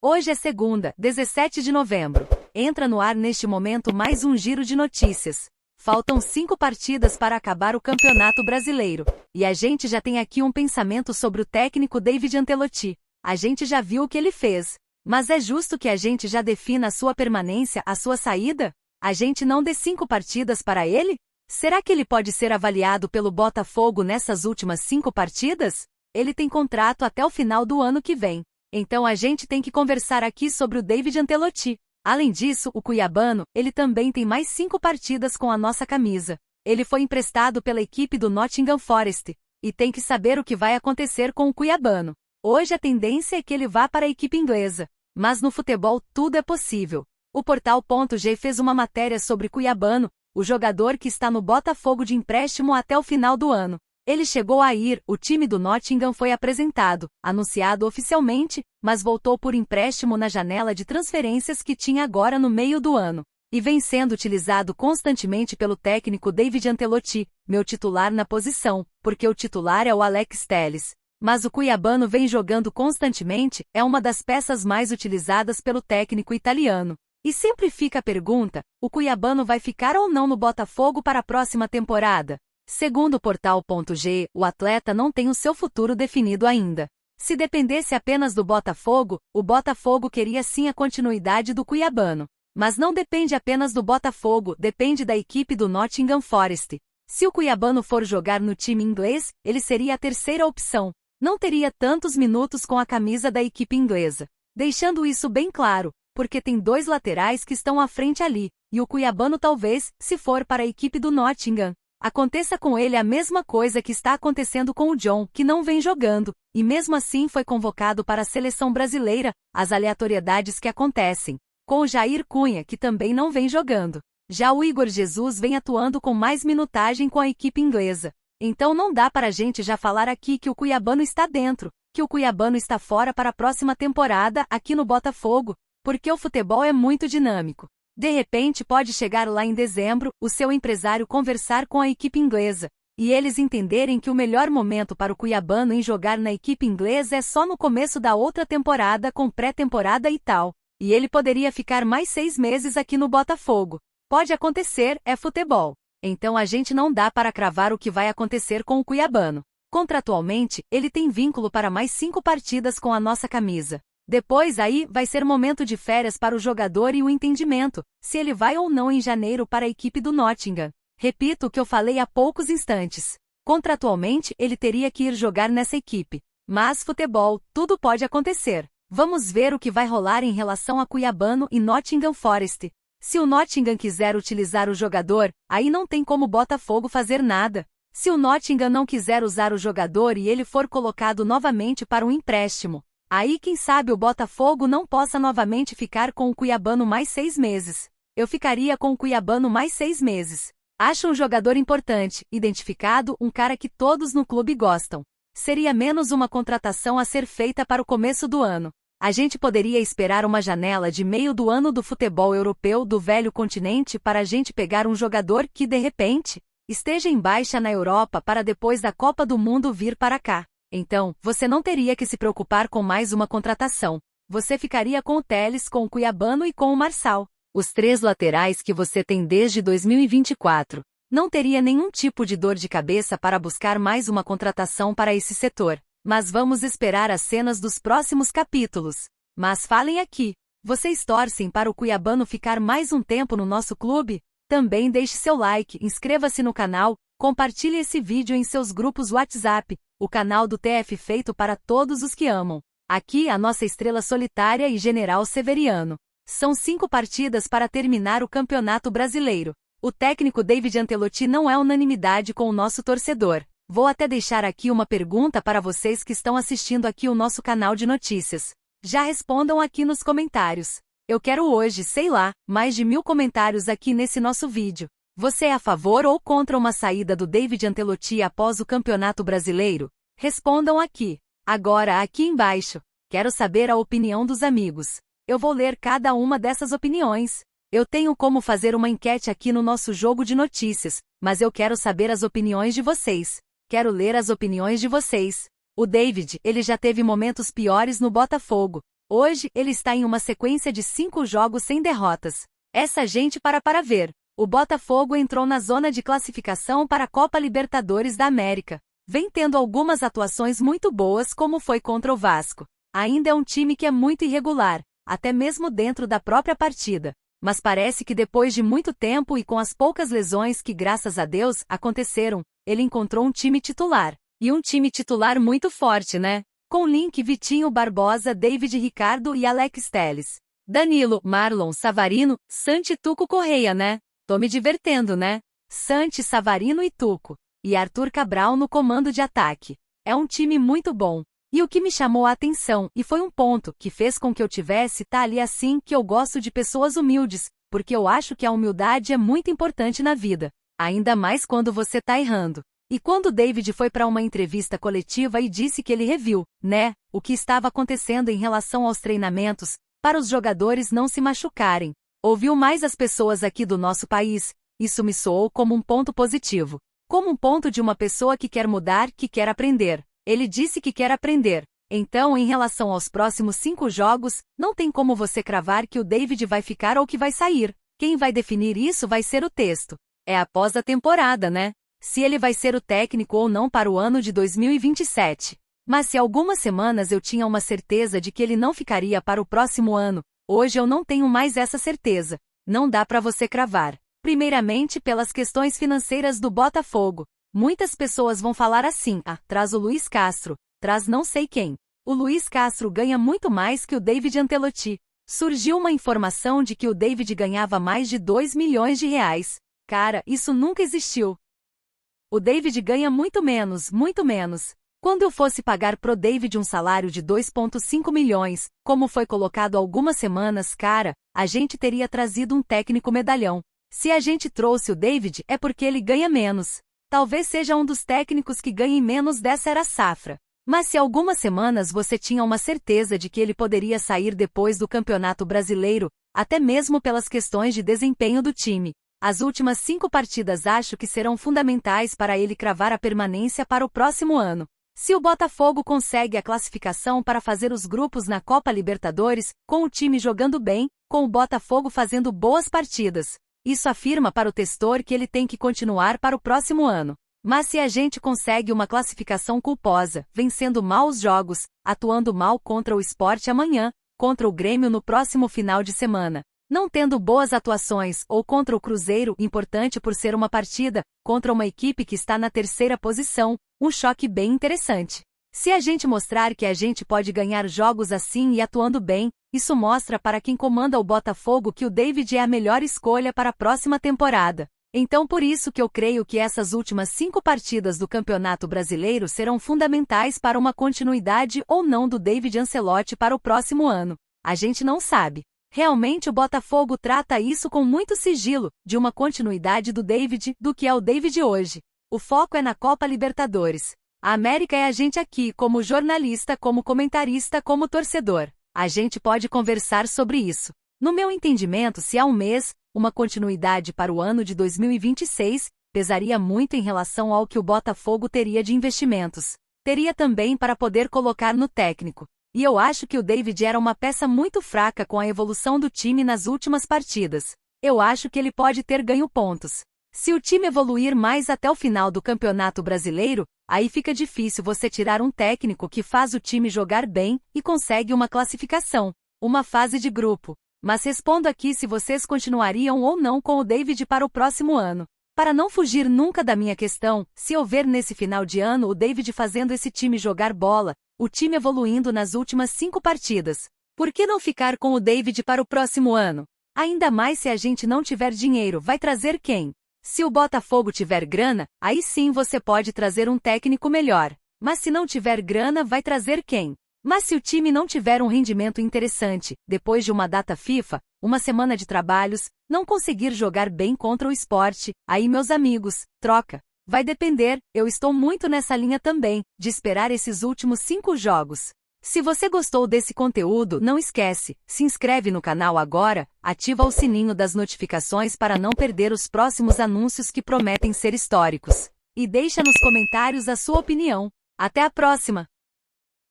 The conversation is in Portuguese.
Hoje é segunda, 17 de novembro. Entra no ar neste momento mais um giro de notícias. Faltam 5 partidas para acabar o Campeonato Brasileiro. E a gente já tem aqui um pensamento sobre o técnico David Ancelotti. A gente já viu o que ele fez. Mas é justo que a gente já defina a sua permanência, a sua saída? A gente não dê 5 partidas para ele? Será que ele pode ser avaliado pelo Botafogo nessas últimas 5 partidas? Ele tem contrato até o final do ano que vem. Então a gente tem que conversar aqui sobre o David Ancelotti. Além disso, o cuiabano, ele também tem mais 5 partidas com a nossa camisa. Ele foi emprestado pela equipe do Nottingham Forest. E tem que saber o que vai acontecer com o cuiabano. Hoje a tendência é que ele vá para a equipe inglesa. Mas no futebol tudo é possível. O portal.g fez uma matéria sobre Cuiabano, o jogador que está no Botafogo de empréstimo até o final do ano. Ele chegou a ir, o time do Nottingham foi apresentado, anunciado oficialmente, mas voltou por empréstimo na janela de transferências que tinha agora no meio do ano. E vem sendo utilizado constantemente pelo técnico David Ancelotti, meu titular na posição, porque o titular é o Alex Telles. Mas o cuiabano vem jogando constantemente, é uma das peças mais utilizadas pelo técnico italiano. E sempre fica a pergunta, o cuiabano vai ficar ou não no Botafogo para a próxima temporada? Segundo o portal.g, o atleta não tem o seu futuro definido ainda. Se dependesse apenas do Botafogo, o Botafogo queria sim a continuidade do cuiabano. Mas não depende apenas do Botafogo, depende da equipe do Nottingham Forest. Se o cuiabano for jogar no time inglês, ele seria a terceira opção. Não teria tantos minutos com a camisa da equipe inglesa. Deixando isso bem claro, porque tem 2 laterais que estão à frente ali, e o cuiabano talvez, se for para a equipe do Nottingham, aconteça com ele a mesma coisa que está acontecendo com o John, que não vem jogando, e mesmo assim foi convocado para a seleção brasileira, as aleatoriedades que acontecem. Com o Jair Cunha, que também não vem jogando. Já o Igor Jesus vem atuando com mais minutagem com a equipe inglesa. Então não dá para a gente já falar aqui que o cuiabano está dentro, que o cuiabano está fora para a próxima temporada aqui no Botafogo, porque o futebol é muito dinâmico. De repente pode chegar lá em dezembro, o seu empresário conversar com a equipe inglesa, e eles entenderem que o melhor momento para o cuiabano em jogar na equipe inglesa é só no começo da outra temporada com pré-temporada e tal, e ele poderia ficar mais 6 meses aqui no Botafogo. Pode acontecer, é futebol. Então a gente não dá para cravar o que vai acontecer com o cuiabano. Contratualmente, ele tem vínculo para mais 5 partidas com a nossa camisa. Depois aí vai ser momento de férias para o jogador e o entendimento, se ele vai ou não em janeiro para a equipe do Nottingham. Repito o que eu falei há poucos instantes. Contratualmente ele teria que ir jogar nessa equipe. Mas futebol, tudo pode acontecer. Vamos ver o que vai rolar em relação a cuiabano e Nottingham Forest. Se o Nottingham quiser utilizar o jogador, aí não tem como o Botafogo fazer nada. Se o Nottingham não quiser usar o jogador e ele for colocado novamente para um empréstimo, aí quem sabe o Botafogo não possa novamente ficar com o cuiabano mais 6 meses. Eu ficaria com o cuiabano mais 6 meses. Acho um jogador importante, identificado, um cara que todos no clube gostam. Seria menos uma contratação a ser feita para o começo do ano. A gente poderia esperar uma janela de meio do ano do futebol europeu do velho continente para a gente pegar um jogador que, de repente, esteja em baixa na Europa para depois da Copa do Mundo vir para cá. Então, você não teria que se preocupar com mais uma contratação. Você ficaria com o Telles, com o cuiabano e com o Marçal. Os 3 laterais que você tem desde 2024. Não teria nenhum tipo de dor de cabeça para buscar mais uma contratação para esse setor. Mas vamos esperar as cenas dos próximos capítulos. Mas falem aqui. Vocês torcem para o cuiabano ficar mais um tempo no nosso clube? Também deixe seu like, inscreva-se no canal, compartilhe esse vídeo em seus grupos WhatsApp, o canal do TF feito para todos os que amam. Aqui a nossa estrela solitária e General Severiano. São 5 partidas para terminar o Campeonato Brasileiro. O técnico David Ancelotti não é unanimidade com o nosso torcedor. Vou até deixar aqui uma pergunta para vocês que estão assistindo aqui o nosso canal de notícias. Já respondam aqui nos comentários. Eu quero hoje, sei lá, mais de 1000 comentários aqui nesse nosso vídeo. Você é a favor ou contra uma saída do David Ancelotti após o Campeonato Brasileiro? Respondam aqui. Agora aqui embaixo. Quero saber a opinião dos amigos. Eu vou ler cada uma dessas opiniões. Eu tenho como fazer uma enquete aqui no nosso jogo de notícias, mas eu quero saber as opiniões de vocês. Quero ler as opiniões de vocês. O David, ele já teve momentos piores no Botafogo. Hoje, ele está em uma sequência de 5 jogos sem derrotas. Essa gente para ver. O Botafogo entrou na zona de classificação para a Copa Libertadores da América. Vem tendo algumas atuações muito boas, como foi contra o Vasco. Ainda é um time que é muito irregular, até mesmo dentro da própria partida. Mas parece que depois de muito tempo e com as poucas lesões que, graças a Deus, aconteceram, ele encontrou um time titular. E um time titular muito forte, né? Com Link, Vitinho Barbosa, David Ricardo e Alex Telles. Danilo, Marlon, Savarino, Santi, Tuco, Correia, né? Tô me divertendo, né? Santi, Savarino e Tuco. E Arthur Cabral no comando de ataque. É um time muito bom. E o que me chamou a atenção, e foi um ponto que fez com que eu tivesse ali assim, que eu gosto de pessoas humildes, porque eu acho que a humildade é muito importante na vida. Ainda mais quando você tá errando. E quando o David foi para uma entrevista coletiva e disse que ele reviu, né, o que estava acontecendo em relação aos treinamentos, para os jogadores não se machucarem. Ouviu mais as pessoas aqui do nosso país, isso me soou como um ponto positivo. Como um ponto de uma pessoa que quer mudar, que quer aprender. Ele disse que quer aprender. Então, em relação aos próximos 5 jogos, não tem como você cravar que o David vai ficar ou que vai sair. Quem vai definir isso vai ser o texto. É após a temporada, né? Se ele vai ser o técnico ou não para o ano de 2027. Mas se algumas semanas eu tinha uma certeza de que ele não ficaria para o próximo ano, hoje eu não tenho mais essa certeza. Não dá para você cravar. Primeiramente pelas questões financeiras do Botafogo. Muitas pessoas vão falar assim, traz o Luiz Castro, traz não sei quem. O Luiz Castro ganha muito mais que o David Ancelotti. Surgiu uma informação de que o David ganhava mais de 2 milhões de reais. Cara, isso nunca existiu. O David ganha muito menos, muito menos. Quando eu fosse pagar pro David um salário de 2,5 milhões, como foi colocado há algumas semanas, cara, a gente teria trazido um técnico medalhão. Se a gente trouxe o David, é porque ele ganha menos. Talvez seja um dos técnicos que ganhem menos dessa era safra. Mas se algumas semanas você tinha uma certeza de que ele poderia sair depois do Campeonato Brasileiro, até mesmo pelas questões de desempenho do time, as últimas 5 partidas acho que serão fundamentais para ele cravar a permanência para o próximo ano. Se o Botafogo consegue a classificação para fazer os grupos na Copa Libertadores, com o time jogando bem, com o Botafogo fazendo boas partidas, isso afirma para o testor que ele tem que continuar para o próximo ano. Mas se a gente consegue uma classificação culposa, vencendo mal os jogos, atuando mal contra o Sport amanhã, contra o Grêmio no próximo final de semana, não tendo boas atuações, ou contra o Cruzeiro, importante por ser uma partida, contra uma equipe que está na 3ª posição, um choque bem interessante. Se a gente mostrar que a gente pode ganhar jogos assim e atuando bem, isso mostra para quem comanda o Botafogo que o David é a melhor escolha para a próxima temporada. Então por isso que eu creio que essas últimas 5 partidas do Campeonato Brasileiro serão fundamentais para uma continuidade ou não do David Ancelotti para o próximo ano. A gente não sabe. Realmente o Botafogo trata isso com muito sigilo, de uma continuidade do David, do que é o David hoje. O foco é na Copa Libertadores. A América é a gente aqui, como jornalista, como comentarista, como torcedor. A gente pode conversar sobre isso. No meu entendimento, se há um mês, uma continuidade para o ano de 2026, pesaria muito em relação ao que o Botafogo teria de investimentos. Teria também para poder colocar no técnico. E eu acho que o David era uma peça muito fraca com a evolução do time nas últimas partidas. Eu acho que ele pode ter ganho pontos. Se o time evoluir mais até o final do Campeonato Brasileiro, aí fica difícil você tirar um técnico que faz o time jogar bem e consegue uma classificação, uma fase de grupo. Mas respondo aqui se vocês continuariam ou não com o David para o próximo ano. Para não fugir nunca da minha questão, se eu ver nesse final de ano o David fazendo esse time jogar bola, o time evoluindo nas últimas 5 partidas, por que não ficar com o David para o próximo ano? Ainda mais se a gente não tiver dinheiro, vai trazer quem? Se o Botafogo tiver grana, aí sim você pode trazer um técnico melhor. Mas se não tiver grana, vai trazer quem? Mas se o time não tiver um rendimento interessante, depois de uma data FIFA, uma semana de trabalhos, não conseguir jogar bem contra o Sport, aí meus amigos, troca. Vai depender, eu estou muito nessa linha também, de esperar esses últimos 5 jogos. Se você gostou desse conteúdo, não esquece, se inscreve no canal agora, ativa o sininho das notificações para não perder os próximos anúncios que prometem ser históricos. E deixa nos comentários a sua opinião. Até a próxima!